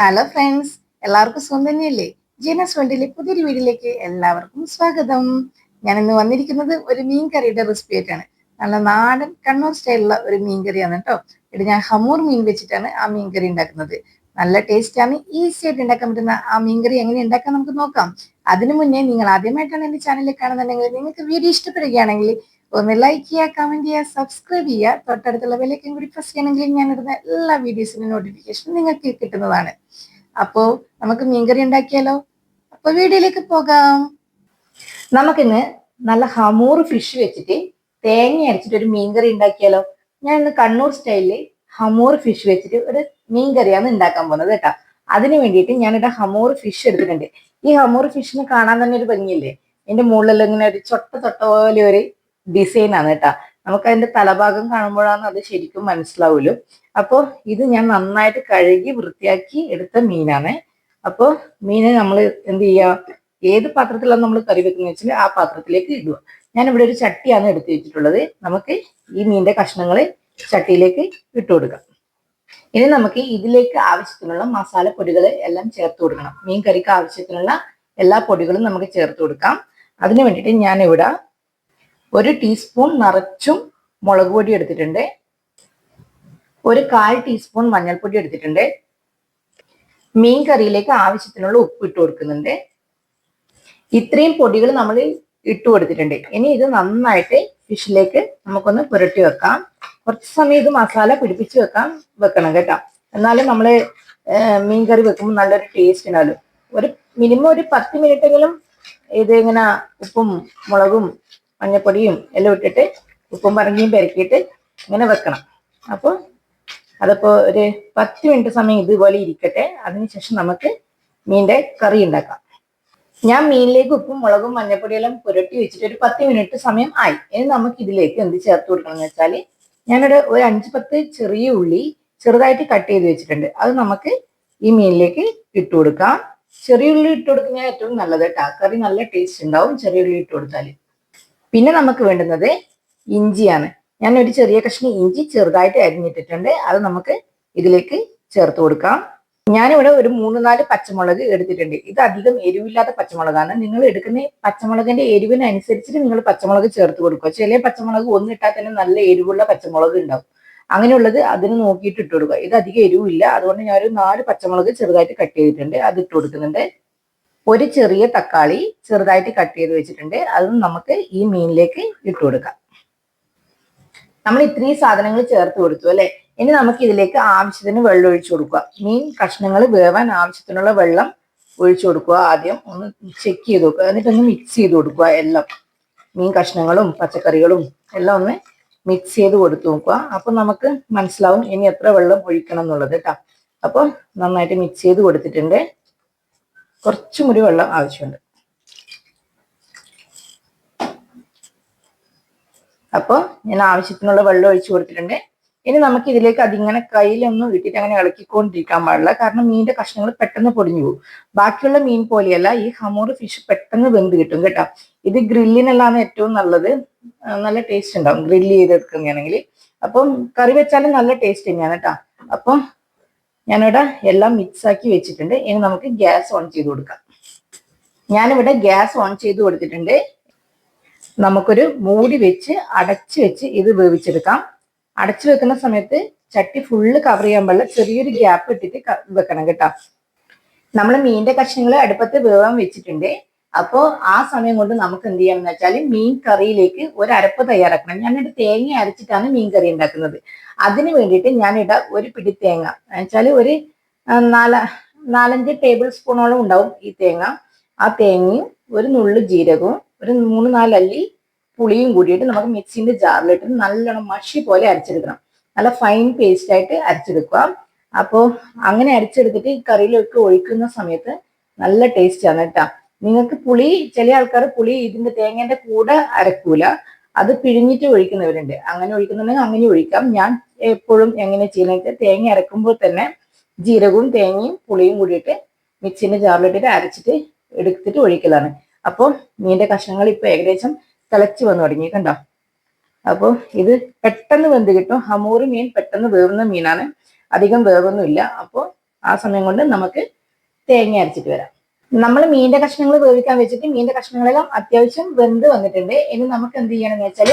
Hello friends, എല്ലാവർക്കും സുഖം തന്നെയല്ലേ? ജീനസ് വേൾഡിലെ പുതിയൊരു വീഡിയോയിലേക്ക് എല്ലാവർക്കും സ്വാഗതം. ഞാൻ ഇന്ന് വന്നിരിക്കുന്നത് ഒരു മീൻ കറിയുടെ റെസിപ്പി ആയിട്ടാണ്. നല്ല നാടൻ കണ്ണൂർ സ്റ്റൈലുള്ള ഒരു മീൻ കറിയാണ് കേട്ടോ. ഇവിടെ ഞാൻ ഹമൂർ മീൻ വെച്ചിട്ടാണ് ആ മീൻ കറി ഉണ്ടാക്കുന്നത്. നല്ല ടേസ്റ്റാണ്, ഈസി ആയിട്ട് ഉണ്ടാക്കാൻ പറ്റുന്ന ആ മീൻ കറി എങ്ങനെ ഉണ്ടാക്കാൻ നമുക്ക് നോക്കാം. അതിനു മുന്നേ നിങ്ങൾ ആദ്യമായിട്ടാണ് എന്റെ ചാനലിൽ കാണുന്നുണ്ടെങ്കിൽ നിങ്ങൾക്ക് വീഡിയോ ഇഷ്ടപ്പെടുകയാണെങ്കിൽ ഒന്ന് ലൈക്ക് ചെയ്യുക, കമന്റ് ചെയ്യുക, സബ്സ്ക്രൈബ് ചെയ്യുക. തൊട്ടടുത്തുള്ള ബെല്ലൈക്കൻ കൂടി പ്രസ് ചെയ്യണമെങ്കിൽ ഞാൻ ഇടുന്ന എല്ലാ വീഡിയോസിന്റെ നോട്ടിഫിക്കേഷൻ നിങ്ങൾക്ക് കിട്ടുന്നതാണ്. അപ്പോ നമുക്ക് മീൻകറി ഉണ്ടാക്കിയാലോ? അപ്പൊ വീഡിയോയിലേക്ക് പോകാം. നമുക്കിന്ന് നല്ല ഹമൂർ ഫിഷ് വെച്ചിട്ട് തേങ്ങ അരച്ചിട്ട് ഒരു മീൻകറി ഉണ്ടാക്കിയാലോ? ഞാൻ ഇന്ന് കണ്ണൂർ സ്റ്റൈലില് ഹമൂർ ഫിഷ് വെച്ചിട്ട് ഒരു മീൻകറിയാണ് ഉണ്ടാക്കാൻ പോകുന്നത് കേട്ടോ. അതിന് വേണ്ടിയിട്ട് ഞാനിവിടെ ഹമൂർ ഫിഷ് എടുത്തിട്ടുണ്ട്. ഈ ഹമൂർ ഫിഷിന് കാണാൻ തന്നെ ഒരു ഭംഗിയില്ലേ? ഇതിന്റെ മുകളിൽ ഇങ്ങനെ ഒരു തൊട്ട പോലെ ഒരു ഡിസൈൻ ആണ് കേട്ടോ. നമുക്ക് അതിന്റെ തലഭാഗം കാണുമ്പോഴാണ് അത് ശരിക്കും മനസ്സിലാവുമല്ലോ. അപ്പോൾ ഇത് ഞാൻ നന്നായിട്ട് കഴുകി വൃത്തിയാക്കി എടുത്ത മീനാണ്. അപ്പോൾ മീനെ നമ്മൾ എന്ത് ചെയ്യുക, ഏത് പാത്രത്തിലാണ് നമ്മൾ കറി വെക്കുന്നത് വെച്ചാൽ ആ പാത്രത്തിലേക്ക് ഇടുക. ഞാൻ ഇവിടെ ഒരു ചട്ടിയാണ് എടുത്തു വെച്ചിട്ടുള്ളത്. നമുക്ക് ഈ മീനിന്റെ കഷ്ണങ്ങൾ ചട്ടിയിലേക്ക് ഇട്ട് കൊടുക്കാം. ഇനി നമുക്ക് ഇതിലേക്ക് ആവശ്യത്തിനുള്ള മസാലപ്പൊടികൾ എല്ലാം ചേർത്ത് കൊടുക്കണം. മീൻ കറിക്ക് ആവശ്യത്തിനുള്ള എല്ലാ പൊടികളും നമുക്ക് ചേർത്ത് കൊടുക്കാം. അതിന് വേണ്ടിയിട്ട് ഞാൻ ഇവിടെ 1 ടീസ്പൂൺ നിറച്ചും മുളക് പൊടി എടുത്തിട്ടുണ്ട്. 1/4 ടീസ്പൂൺ മഞ്ഞൾപ്പൊടി എടുത്തിട്ടുണ്ട്. മീൻ കറിയിലേക്ക് ആവശ്യത്തിനുള്ള ഉപ്പ് ഇട്ട് കൊടുക്കുന്നുണ്ട്. ഇത്രയും പൊടികൾ നമ്മൾ ഇട്ട് കൊടുത്തിട്ടുണ്ട്. ഇനി ഇത് നന്നായിട്ട് ഫിഷിലേക്ക് നമുക്കൊന്ന് പുരട്ടി വെക്കാം. കുറച്ച് സമയം ഇത് മസാല പിടിപ്പിച്ച് വെക്കണം കേട്ടോ. എന്നാലും നമ്മൾ മീൻ കറി വെക്കുമ്പോൾ നല്ലൊരു ടേസ്റ്റ് ഉണ്ടാവും. മിനിമം ഒരു 10 മിനിറ്റെങ്കിലും ഇത് ഇങ്ങനെ ഉപ്പും മുളകും മഞ്ഞപ്പൊടിയും എല്ലാം ഇട്ടിട്ട് ഉപ്പും പറഞ്ഞിയും പെരക്കിയിട്ട് ഇങ്ങനെ വെക്കണം. അപ്പോൾ അതിപ്പോൾ ഒരു 10 മിനിറ്റ് സമയം ഇതുപോലെ ഇരിക്കട്ടെ. അതിനുശേഷം നമുക്ക് മീനിന്റെ കറി ഉണ്ടാക്കാം. ഞാൻ മീനിലേക്ക് ഉപ്പും മുളകും മഞ്ഞപ്പൊടിയെല്ലാം പുരട്ടി വെച്ചിട്ട് ഒരു 10 മിനിറ്റ് സമയം ആയി. ഇനി നമുക്ക് ഇതിലേക്ക് എന്ത് ചേർത്ത് കൊടുക്കണം എന്ന് വെച്ചാൽ, ഞാനൊരു 5-10 ചെറിയ ഉള്ളി ചെറുതായിട്ട് കട്ട് ചെയ്ത് വെച്ചിട്ടുണ്ട്. അത് നമുക്ക് ഈ മീനിലേക്ക് ഇട്ട് കൊടുക്കാം. ചെറിയ ഉള്ളി ഇട്ട് കൊടുക്കുന്നത് ഏറ്റവും നല്ലത് കേട്ടോ. കറി നല്ല ടേസ്റ്റ് ഉണ്ടാവും ചെറിയ ഉള്ളി ഇട്ട് കൊടുത്താൽ. പിന്നെ നമുക്ക് വേണ്ടുന്നത് ഇഞ്ചിയാണ്. ഞാൻ ഒരു ചെറിയ കഷ്ണം ഇഞ്ചി ചെറുതായിട്ട് അരിഞ്ഞിട്ടിട്ടുണ്ട്. അത് നമുക്ക് ഇതിലേക്ക് ചേർത്ത് കൊടുക്കാം. ഞാനിവിടെ ഒരു 3-4 പച്ചമുളക് എടുത്തിട്ടുണ്ട്. ഇത് അധികം എരിവില്ലാത്ത പച്ചമുളകാണ്. നിങ്ങൾ എടുക്കുന്ന പച്ചമുളകിന്റെ എരിവിനനുസരിച്ചിട്ട് നിങ്ങൾ പച്ചമുളക് ചേർത്ത് കൊടുക്കുക. ചില പച്ചമുളക് ഒന്നിട്ടാൽ തന്നെ നല്ല എരിവുള്ള പച്ചമുളക് ഉണ്ടാവും. അങ്ങനെയുള്ളത് അതിന് നോക്കിയിട്ട് ഇട്ട് കൊടുക്കുക. ഇത് അധികം എരിവില്ല, അതുകൊണ്ട് ഞാൻ ഒരു 4 പച്ചമുളക് ചെറുതായിട്ട് കട്ട് ചെയ്തിട്ടുണ്ട്. അത് ഇട്ട് കൊടുക്കുന്നുണ്ട്. ഒരു ചെറിയ തക്കാളി ചെറുതായിട്ട് കട്ട് ചെയ്ത് വെച്ചിട്ടുണ്ട്. അതും നമുക്ക് ഈ മീനിലേക്ക് ഇട്ട് കൊടുക്കാം. നമ്മൾ ഇത്രയും സാധനങ്ങൾ ചേർത്ത് കൊടുത്തു അല്ലെ. ഇനി നമുക്ക് ഇതിലേക്ക് ആവശ്യത്തിന് വെള്ളം ഒഴിച്ചു കൊടുക്കുക. മീൻ കഷ്ണങ്ങൾ വേവാൻ ആവശ്യത്തിനുള്ള വെള്ളം ഒഴിച്ചു കൊടുക്കുക. ആദ്യം ഒന്ന് ചെക്ക് ചെയ്ത് നോക്കുക, എന്നിട്ടൊന്ന് മിക്സ് ചെയ്ത് കൊടുക്കുക. എല്ലാം മീൻ കഷ്ണങ്ങളും പച്ചക്കറികളും എല്ലാം ഒന്ന് മിക്സ് ചെയ്ത് കൊടുത്തു നോക്കുക. അപ്പൊ നമുക്ക് മനസ്സിലാവും ഇനി എത്ര വെള്ളം ഒഴിക്കണം എന്നുള്ളത് കേട്ടോ. അപ്പോൾ നന്നായിട്ട് മിക്സ് ചെയ്ത് കൊടുത്തിട്ടുണ്ട്. കുറച്ചും കൂടി വെള്ളം ആവശ്യമുണ്ട്. അപ്പോൾ ഞാൻ ആവശ്യത്തിനുള്ള വെള്ളം ഒഴിച്ചു കൊടുത്തിട്ടുണ്ട്. ഇനി നമുക്ക് ഇതിലേക്ക് അതിങ്ങനെ കയ്യിലൊന്നും ഇട്ടിട്ട് അങ്ങനെ ഇളക്കിക്കൊണ്ടിരിക്കാൻ പാടില്ല. കാരണം മീനിന്റെ കഷ്ണങ്ങൾ പെട്ടെന്ന് പൊടിഞ്ഞു പോകും. ബാക്കിയുള്ള മീൻ പോലെയല്ല, ഈ ഹമൂർ ഫിഷ് പെട്ടെന്ന് വെന്ത് കിട്ടും കേട്ടോ. ഇത് ഗ്രില്ലിനെല്ലാം ഏറ്റവും നല്ലത്. നല്ല ടേസ്റ്റ് ഉണ്ടാവും ഗ്രില്ല് ചെയ്തെടുക്കുകയാണെങ്കിൽ. അപ്പം കറി വെച്ചാലും നല്ല ടേസ്റ്റ് തന്നെയാണ് കേട്ടോ. അപ്പം ഞാനിവിടെ എല്ലാം മിക്സ് ആക്കി വെച്ചിട്ടുണ്ട്. ഇനി നമുക്ക് ഗ്യാസ് ഓൺ ചെയ്ത് കൊടുക്കാം. ഞാനിവിടെ ഗ്യാസ് ഓൺ ചെയ്ത് കൊടുത്തിട്ടുണ്ട്. നമുക്കൊരു മൂടി വെച്ച് അടച്ചു വെച്ച് ഇത് വേവിച്ചെടുക്കാം. അടച്ചു വെക്കുന്ന സമയത്ത് ചട്ടി ഫുള്ള് കവർ ചെയ്യാൻ പാടില്ല, ചെറിയൊരു ഗ്യാപ്പ് ഇട്ടിട്ട് വെക്കണം കേട്ടോ. നമ്മൾ മീനിന്റെ കഷ്ണങ്ങൾ അടുപ്പത്ത് വേവാൻ വെച്ചിട്ടുണ്ട്. അപ്പോൾ ആ സമയം കൊണ്ട് നമുക്ക് എന്ത് ചെയ്യണം എന്ന് വെച്ചാൽ, മീൻ കറിയിലേക്ക് ഒരു അരപ്പ് തയ്യാറാക്കണം. ഞാനിവിടെ തേങ്ങ അരച്ചിട്ടാണ് മീൻ കറി ഉണ്ടാക്കുന്നത്. അതിന് വേണ്ടിയിട്ട് ഞാനിവിടെ ഒരു പിടി തേങ്ങ വെച്ചാൽ ഒരു 4-5 ടേബിൾ സ്പൂണോളം ഉണ്ടാവും ഈ തേങ്ങ. ആ തേങ്ങയും ഒരു നുള്ളു ജീരകവും ഒരു 3-4 അല്ലി പുളിയും കൂടിയിട്ട് നമുക്ക് മിക്സിന്റെ ജാറിലിട്ട് നല്ലോണം മഷി പോലെ അരച്ചെടുക്കണം. നല്ല ഫൈൻ പേസ്റ്റ് ആയിട്ട് അരച്ചെടുക്കുക. അപ്പോൾ അങ്ങനെ അരച്ചെടുത്തിട്ട് ഈ കറിയിലേക്ക് ഒഴിക്കുന്ന സമയത്ത് നല്ല ടേസ്റ്റ് ആണ് കേട്ടോ. നിങ്ങൾക്ക് പുളി, ചില ആൾക്കാർ പുളി ഇതിന്റെ തേങ്ങേന്റെ കൂടെ അരക്കൂല, അത് പിഴിഞ്ഞിട്ട് ഒഴിക്കുന്നവരുണ്ട്. അങ്ങനെ ഒഴിക്കുന്നുണ്ടെങ്കിൽ അങ്ങനെ ഒഴിക്കാം. ഞാൻ എപ്പോഴും എങ്ങനെ ചെയ്യുന്നത്, തേങ്ങ അരക്കുമ്പോൾ തന്നെ ജീരകവും തേങ്ങയും പുളിയും കൂടിയിട്ട് മിക്സിന്റെ ജാറിലിട്ടിട്ട് അരച്ചിട്ട് എടുത്തിട്ട് ഒഴിക്കലാണ്. അപ്പോൾ മീനിന്റെ കഷ്ണങ്ങൾ ഇപ്പൊ ഏകദേശം തിളച്ച് വന്നു തുടങ്ങി കണ്ടോ. അപ്പോൾ ഇത് പെട്ടെന്ന് വെന്ത് കിട്ടും. ഹമൂർ മീൻ പെട്ടെന്ന് വേവുന്ന മീനാണ്, അധികം വേവൊന്നുമില്ല. അപ്പോൾ ആ സമയം കൊണ്ട് നമുക്ക് തേങ്ങ അരച്ചിട്ട് വരാം. നമ്മൾ മീനിന്റെ കഷ്ണങ്ങൾ വേവിക്കാൻ വെച്ചിട്ട് മീനിന്റെ കഷ്ണങ്ങളെല്ലാം അത്യാവശ്യം വെന്ത് വന്നിട്ടുണ്ട്. ഇനി നമുക്ക് എന്ത് ചെയ്യണമെന്ന് വെച്ചാൽ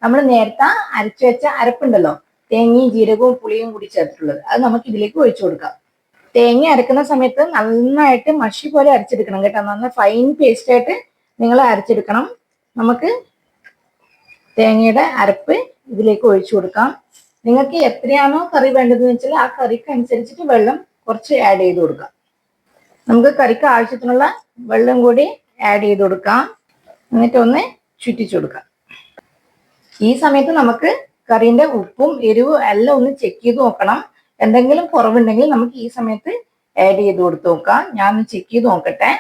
നമ്മൾ നേരത്തെ അരച്ചു വെച്ച അരപ്പുണ്ടല്ലോ, തേങ്ങയും ജീരകവും പുളിയും കൂടി ചേർത്തിട്ടുള്ളത്, അത് നമുക്ക് ഇതിലേക്ക് ഒഴിച്ചു കൊടുക്കാം. തേങ്ങ അരക്കുന്ന സമയത്ത് നന്നായിട്ട് മഷി പോലെ അരച്ചെടുക്കണം കേട്ടോ. നന്നായി ഫൈൻ പേസ്റ്റ് ആയിട്ട് നിങ്ങൾ അരച്ചെടുക്കണം. നമുക്ക് തേങ്ങയുടെ അരപ്പ് ഇതിലേക്ക് ഒഴിച്ചു കൊടുക്കാം. നിങ്ങൾക്ക് എത്രയാണോ കറി വേണ്ടതെന്ന് വെച്ചാൽ ആ കറിക്ക് അനുസരിച്ചിട്ട് വെള്ളം കുറച്ച് ആഡ് ചെയ്ത് കൊടുക്കാം. നമുക്ക് കറിക്ക് ആവശ്യത്തിനുള്ള വെള്ളം കൂടി ആഡ് ചെയ്ത് കൊടുക്കാം. എന്നിട്ട് ഒന്ന് ചുറ്റിച്ചു കൊടുക്കാം. ഈ സമയത്ത് നമുക്ക് കറീന്റെ ഉപ്പും എരിവും എല്ലാം ഒന്ന് ചെക്ക് ചെയ്ത് നോക്കണം. എന്തെങ്കിലും കുറവുണ്ടെങ്കിൽ നമുക്ക് ഈ സമയത്ത് ആഡ് ചെയ്ത് കൊടുത്ത് നോക്കാം. ഞാൻ ഒന്ന് ചെക്ക് ചെയ്ത് നോക്കട്ടെ.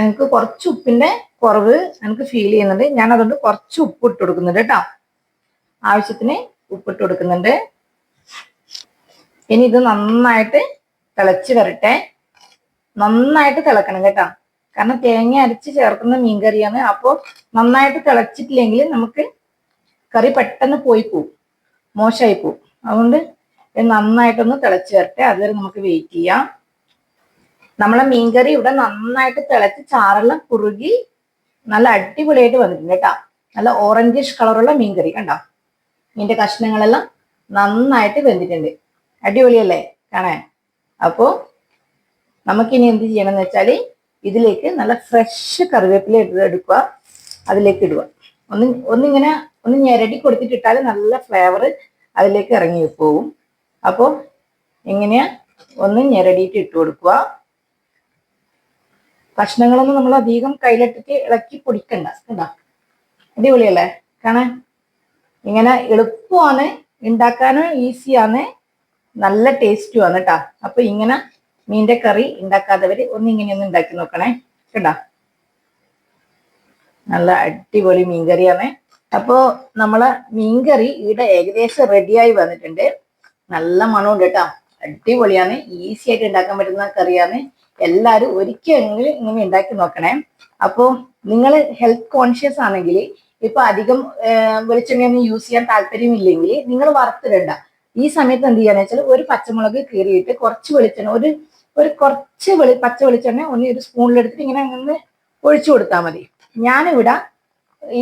എനിക്ക് കുറച്ച് ഉപ്പിന്റെ കുറവ് എനിക്ക് ഫീൽ ചെയ്യുന്നുണ്ട്. ഞാൻ അതുകൊണ്ട് കുറച്ച് ഉപ്പ് ഇട്ട് കൊടുക്കുന്നുണ്ട് കേട്ടോ. ആവശ്യത്തിന് ഉപ്പിട്ട് കൊടുക്കുന്നുണ്ട്. ഇനി ഇത് നന്നായിട്ട് തിളച്ച് വരട്ടെ. നന്നായിട്ട് തിളക്കണം കേട്ടോ. കാരണം തേങ്ങ അരച്ച് ചേർക്കുന്ന മീൻകറിയാണ്. അപ്പോൾ നന്നായിട്ട് തിളച്ചിട്ടില്ലെങ്കിൽ നമുക്ക് കറി പെട്ടെന്ന് പോയി പോവും, മോശമായി പോവും. അതുകൊണ്ട് നന്നായിട്ടൊന്ന് തിളച്ച് വരട്ടെ. അതുവരെ നമുക്ക് വെയിറ്റ് ചെയ്യാം. നമ്മളെ മീൻകറി ഇവിടെ നന്നായിട്ട് തിളച്ച് ചാറെല്ലാം കുറുകി നല്ല അടിപൊളിയായിട്ട് വന്നിട്ടുണ്ട് കേട്ടോ. നല്ല ഓറഞ്ചിഷ് കളറുള്ള മീൻകറി കണ്ടോ. മീൻ്റെ കഷ്ണങ്ങളെല്ലാം നന്നായിട്ട് വെന്തിട്ടുണ്ട്. അടിപൊളിയല്ലേ കാണാൻ. അപ്പോൾ നമുക്കിനി എന്ത് ചെയ്യണം എന്ന് വെച്ചാൽ ഇതിലേക്ക് നല്ല ഫ്രഷ് കറിവേപ്പില എടുക്കുക, അതിലേക്ക് ഇടുക. ഒന്നിങ്ങനെ ഒന്ന് ഞെരടി കൊടുത്തിട്ടിട്ടാൽ നല്ല ഫ്ലേവർ അതിലേക്ക് ഇറങ്ങി പോകും. അപ്പോൾ എങ്ങനെയാ ഒന്ന് ഞെരടിയിട്ട് ഇട്ട് കൊടുക്കുക. കഷ്ണങ്ങളൊന്നും നമ്മൾ അധികം കയ്യിലിട്ടിട്ട് ഇളക്കി പൊടിക്കണ്ട. കണ്ടോ, അടിപൊളിയല്ലേ കാണാൻ. ഇങ്ങനെ എളുപ്പമാണ്, ഉണ്ടാക്കാനും ഈസിയാണ്, നല്ല ടേസ്റ്റുമാണ് കേട്ടോ. അപ്പൊ ഇങ്ങനെ മീൻ്റെ കറി ഉണ്ടാക്കാത്തവര് ഒന്നിങ്ങനെയൊന്ന് ഉണ്ടാക്കി നോക്കണേ കേട്ടോ. നല്ല അടിപൊളി മീൻകറിയാണ്. അപ്പോ നമ്മളെ മീൻകറി ഇവിടെ ഏകദേശം റെഡിയായി വന്നിട്ടുണ്ട്. നല്ല മണമുണ്ട് കേട്ടോ. അടിപൊളിയാണ്, ഈസി ആയിട്ട് ഉണ്ടാക്കാൻ പറ്റുന്ന കറിയാണ്. എല്ലാവരും ഒരിക്കലെങ്കിലും ഇങ്ങനെ ഉണ്ടാക്കി നോക്കണേ. അപ്പോൾ നിങ്ങൾ ഹെൽത്ത് കോൺഷ്യസ് ആണെങ്കിൽ ഇപ്പൊ അധികം വെളിച്ചെണ്ണയൊന്നും യൂസ് ചെയ്യാൻ താല്പര്യമില്ലെങ്കിൽ നിങ്ങൾ വറുത്തിടണ്ട. ഈ സമയത്ത് എന്ത് ചെയ്യാന്ന് വെച്ചാൽ ഒരു പച്ചമുളക് കീറിയിട്ട് കുറച്ച് വെളിച്ചെണ്ണ, ഒരു കുറച്ച് പച്ച വെളിച്ചെണ്ണ ഒരു സ്പൂണിലെടുത്തിട്ട് ഇങ്ങനെ ഒന്ന് ഒഴിച്ചു കൊടുത്താൽ മതി. ഞാനിവിടെ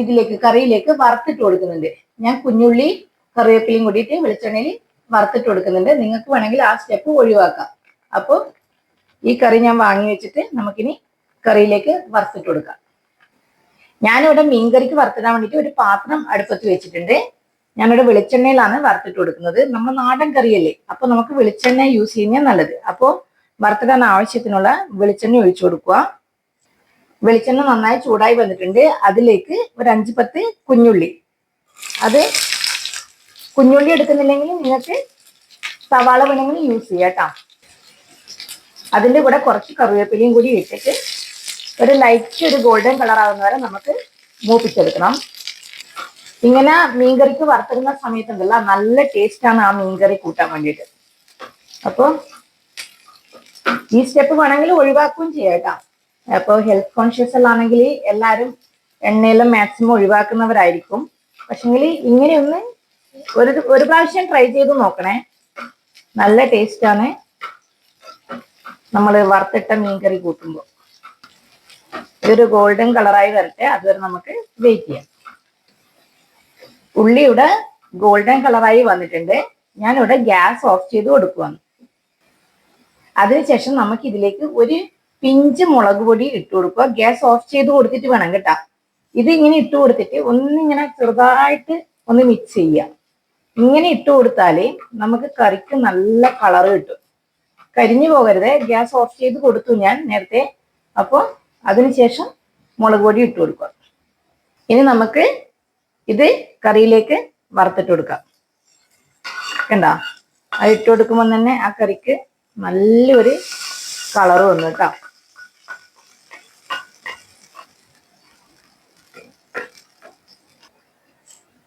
ഇതിലേക്ക് കറിയിലേക്ക് വറുത്തിട്ട് കൊടുക്കുന്നുണ്ട്. ഞാൻ കുഞ്ഞുള്ളി കറിവേപ്പിലയും കൂടിയിട്ട് വെളിച്ചെണ്ണയിൽ വറുത്തിട്ട് കൊടുക്കുന്നുണ്ട്. നിങ്ങൾക്ക് വേണമെങ്കിൽ ആ സ്റ്റെപ്പ് ഒഴിവാക്കാം. അപ്പോൾ ഈ കറി ഞാൻ വാങ്ങി വെച്ചിട്ട് നമുക്കിനി കറിയിലേക്ക് വറുത്തിട്ട് കൊടുക്കാം. ഞാനിവിടെ മീൻകറിക്ക് വറുത്തിടാൻ വേണ്ടിയിട്ട് ഒരു പാത്രം അടുപ്പത്ത് വെച്ചിട്ടുണ്ട്. ഞാനിവിടെ വെളിച്ചെണ്ണയിലാണ് വറുത്തിട്ട് കൊടുക്കുന്നത്. നമ്മൾ നാടൻ കറിയല്ലേ, അപ്പൊ നമുക്ക് വെളിച്ചെണ്ണ യൂസ് ചെയ്യുന്നത് നല്ലത്. അപ്പോൾ വറുത്തിടാൻ ആവശ്യത്തിനുള്ള വെളിച്ചെണ്ണ ഒഴിച്ചു കൊടുക്കുക. വെളിച്ചെണ്ണ നന്നായി ചൂടായി വന്നിട്ടുണ്ട്. അതിലേക്ക് ഒരു 5-10 കുഞ്ഞുള്ളി, അത് കുഞ്ഞുള്ളി എടുക്കുന്നില്ലെങ്കിൽ നിങ്ങൾക്ക് സവാള വേണമെങ്കിൽ യൂസ് ചെയ്യാം കേട്ടോ. അതിൻ്റെ കൂടെ കുറച്ച് കറിവേപ്പിലയും കൂടി ഇട്ടിട്ട് ഒരു ലൈറ്റ് ഒരു ഗോൾഡൻ കളർ ആവുന്ന വരെ നമുക്ക് മൂപ്പിച്ചെടുക്കണം. ഇങ്ങനെ മീൻകറിക്ക് വറുത്തിടുന്ന സമയത്തുണ്ടല്ലോ നല്ല ടേസ്റ്റാണ് ആ മീൻകറി കൂട്ടാൻ വേണ്ടിയിട്ട്. അപ്പോൾ ഈ സ്റ്റെപ്പ് വേണമെങ്കിൽ ഒഴിവാക്കുകയും ചെയ്യാം കേട്ടോ. അപ്പോൾ ഹെൽത്ത് കോൺഷ്യസ് ആണെങ്കിൽ എല്ലാവരും എണ്ണയെല്ലാം മാക്സിമം ഒഴിവാക്കുന്നവരായിരിക്കും. പക്ഷെങ്കിൽ ഇങ്ങനെയൊന്ന് ഒരു പ്രാവശ്യം ട്രൈ ചെയ്ത് നോക്കണേ. നല്ല ടേസ്റ്റാണ് നമ്മൾ വറുത്തിട്ട മീൻകറി കൂട്ടുമ്പോൾ. ഇതൊരു ഗോൾഡൻ കളറായി വരട്ടെ, അതുവരെ നമുക്ക് വെയിറ്റ് ചെയ്യാം. ഉള്ളി ഇവിടെ ഗോൾഡൻ കളറായി വന്നിട്ടുണ്ട്. ഞാനിവിടെ ഗ്യാസ് ഓഫ് ചെയ്ത് കൊടുക്കുവാണ്. അതിനുശേഷം നമുക്ക് ഇതിലേക്ക് ഒരു പിഞ്ച് മുളക് പൊടി ഇട്ട് കൊടുക്കുക. ഗ്യാസ് ഓഫ് ചെയ്ത് കൊടുത്തിട്ട് വേണം കേട്ടോ. ഇത് ഇങ്ങനെ ഇട്ട് കൊടുത്തിട്ട് ഒന്നിങ്ങനെ ചെറുതായിട്ട് ഒന്ന് മിക്സ് ചെയ്യാം. ഇങ്ങനെ ഇട്ട് കൊടുത്താലേ നമുക്ക് കറിക്ക് നല്ല കളർ കിട്ടും. കരിഞ്ഞു പോകരുത്. ഗ്യാസ് ഓഫ് ചെയ്ത് കൊടുത്തു ഞാൻ നേരത്തെ. അപ്പോൾ അതിനുശേഷം മുളക് പൊടി ഇട്ട് കൊടുക്കുക. ഇനി നമുക്ക് ഇത് കറിയിലേക്ക് വറുത്തിട്ട് കൊടുക്കാം. കണ്ടോ, അത് ഇട്ട് കൊടുക്കുമ്പോൾ തന്നെ ആ കറിക്ക് നല്ലൊരു കളർ വന്നു കേട്ടോ.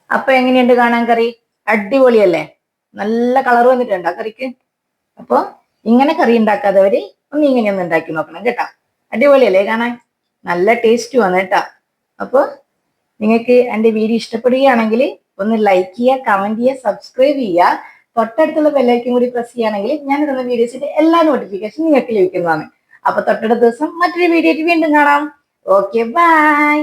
അപ്പൊ എങ്ങനെയുണ്ട് കാണാൻ കറി? അടിപൊളിയല്ലേ? നല്ല കളർ വന്നിട്ടുണ്ട് ആ കറിക്ക്. അപ്പൊ ഇങ്ങനെ കറി ഉണ്ടാക്കാത്തവര് ഒന്ന് ഇങ്ങനെയൊന്ന് ഉണ്ടാക്കി നോക്കണം കേട്ടോ. അടിപൊളിയല്ലേ കാണാൻ? നല്ല ടേസ്റ്റ് വന്നു കേട്ടോ. അപ്പോൾ നിങ്ങൾക്ക് എൻ്റെ വീഡിയോ ഇഷ്ടപ്പെടുകയാണെങ്കിൽ ഒന്ന് ലൈക്ക് ചെയ്യുക, കമന്റ് ചെയ്യുക, സബ്സ്ക്രൈബ് ചെയ്യുക. തൊട്ടടുത്തുള്ള ബെല്ലൈക്കൻ കൂടി പ്രസ് ചെയ്യുകയാണെങ്കിൽ ഞാൻ ഇടുന്ന വീഡിയോസിന്റെ എല്ലാ നോട്ടിഫിക്കേഷൻ നിങ്ങൾക്ക് ലഭിക്കുന്നതാണ്. അപ്പൊ തൊട്ടടുത്ത ദിവസം മറ്റൊരു വീഡിയോ ആയിട്ട് വീണ്ടും കാണാം. Okay, by.